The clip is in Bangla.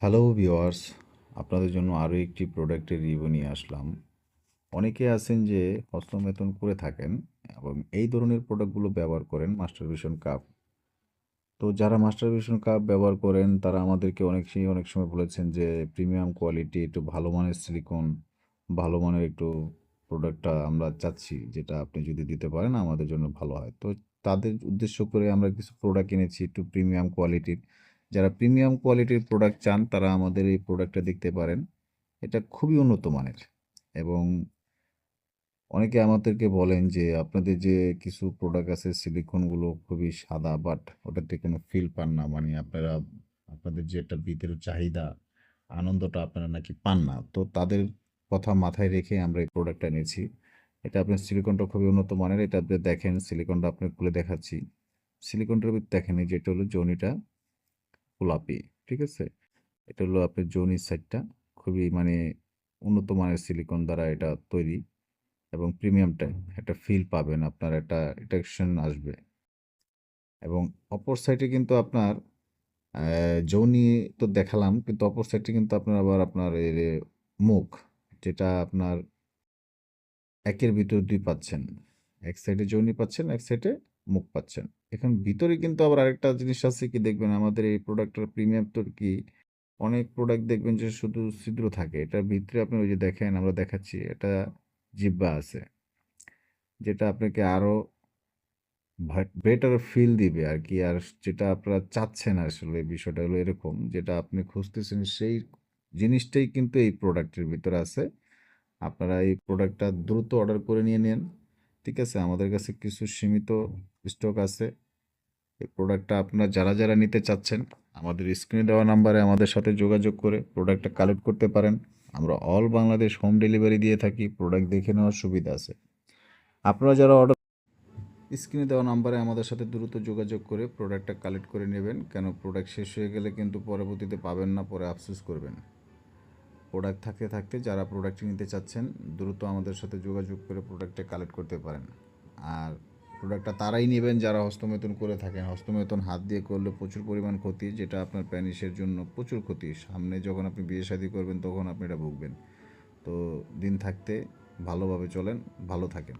হ্যালো ভিউয়ার্স, আপনাদের জন্য আরও একটি প্রোডাক্টের রিভিউ নিয়ে আসলাম। অনেকে আছেন যে হস্তমেতন করে থাকেন এবং এই ধরনের প্রোডাক্টগুলো ব্যবহার করেন মাস্টারবেশন কাপ। তো যারা মাস্টারবেশন কাপ ব্যবহার করেন তারা আমাদেরকে অনেক সময় বলেছেন যে প্রিমিয়াম কোয়ালিটি একটু ভালো মানের সিলিকন, ভালো মানের একটু প্রোডাক্টটা আমরা চাচ্ছি, যেটা আপনি যদি দিতে পারেন আমাদের জন্য ভালো হয়। তো তাদের উদ্দেশ্য করে আমরা কিছু প্রোডাক্ট এনেছি একটু প্রিমিয়াম কোয়ালিটির। যারা প্রিমিয়াম কোয়ালিটির প্রোডাক্ট চান তারা আমাদের এই প্রোডাক্টটা দেখতে পারেন। এটা খুবই উন্নত মানের এবং অনেকে আমাদেরকে বলেন যে আপনাদের যে কিছু প্রোডাক্ট আছে সিলিকনগুলো খুবই সাদা, বাট ওটাতে কোনো ফিল পান না, মানে আপনারা আপনাদের যে একটা ভিতরের চাহিদা, আনন্দটা আপনারা নাকি পান না। তো তাদের কথা মাথায় রেখে আমরা এই প্রোডাক্টটা নিয়েছি। এটা আপনার সিলিকনটা খুবই উন্নত মানের। এটা আপনি দেখেন, সিলিকনটা আপনি খুলে দেখাচ্ছি। সিলিকনটার ভিতরে দেখেন এই যেটা হলো জনিটা গোলাপি, ঠিক আছে? এটা হলো আপনার জনির সাইডটা, খুবই মানে উন্নত মানের সিলিকন দ্বারা এটা তৈরি এবং প্রিমিয়াম টাইপ একটা ফিল পাবেন, আপনার একটা অ্যাট্রাকশন আসবে। এবং অপর সাইডে কিন্তু আপনার যৌনি তো দেখালাম, কিন্তু অপর সাইডে কিন্তু আপনার আবার আপনার এর মুখ, যেটা আপনার একের ভিতর দুই পাচ্ছেন। এক সাইডে যৌনি পাচ্ছেন, এক সাইডে মুখ পাচ্ছেন। এখন ভিতরে কিন্তু আবার আরেকটা জিনিস আছে, কি দেখবেন আমাদের এই প্রোডাক্টের প্রিমিয়াম তো কি, অনেক প্রোডাক্ট দেখবেন যে শুধু ছিদ্র থাকে, এটার ভিতরে আপনি ওই যে দেখেন আমরা দেখাচ্ছি, এটা জিব্বা আছে, যেটা আপনাকে আরো বেটার ফিল দিবে আর কি। আর যেটা আপনারা চাচ্ছেন আসলে বিষয়টা হলো এরকম, যেটা আপনি খুঁজতেছেন সেই জিনিসটাই কিন্তু এই প্রোডাক্টের ভিতরে আছে। আপনারা এই প্রোডাক্টটা দ্রুত অর্ডার করে নিয়ে নেন, ঠিক আছে? আমাদের কাছে কিছু সীমিত স্টক আছে। এই প্রোডাক্টটা আপনারা যারা নিতে চাচ্ছেন আমাদের স্ক্রিনে দেওয়া নাম্বারে আমাদের সাথে যোগাযোগ করে প্রোডাক্টটা কালেক্ট করতে পারেন। আমরা অল বাংলাদেশ হোম ডেলিভারি দিয়ে থাকি, প্রোডাক্ট দেখে নেওয়ার সুবিধা আছে। আপনারা যারা অর্ডার স্ক্রিনে দেওয়া নাম্বারে আমাদের সাথে দ্রুত যোগাযোগ করে প্রোডাক্টটা কালেক্ট করে নেবেন, কেন প্রোডাক্ট শেষ হয়ে গেলে কিন্তু পরবর্তীতে পাবেন না, পরে আফসোস করবেন। প্রোডাক্ট থাকতে থাকতে যারা প্রোডাক্টটি নিতে চাচ্ছেন দ্রুত আমাদের সাথে যোগাযোগ করে প্রোডাক্টটা কালেক্ট করতে পারেন। আর প্রোডাক্টটা তারাই নেবেন যারা হস্তমেতন করে থাকেন। হস্তমেতন হাত দিয়ে করলে প্রচুর পরিমাণ ক্ষতি, যেটা আপনার প্যানিসের জন্য প্রচুর ক্ষতি। সামনে যখন আপনি বিয়ে শাদী করবেন তখন আপনি এটা ভুগবেন। তো দিন থাকতে ভালোভাবে চলেন, ভালো থাকেন।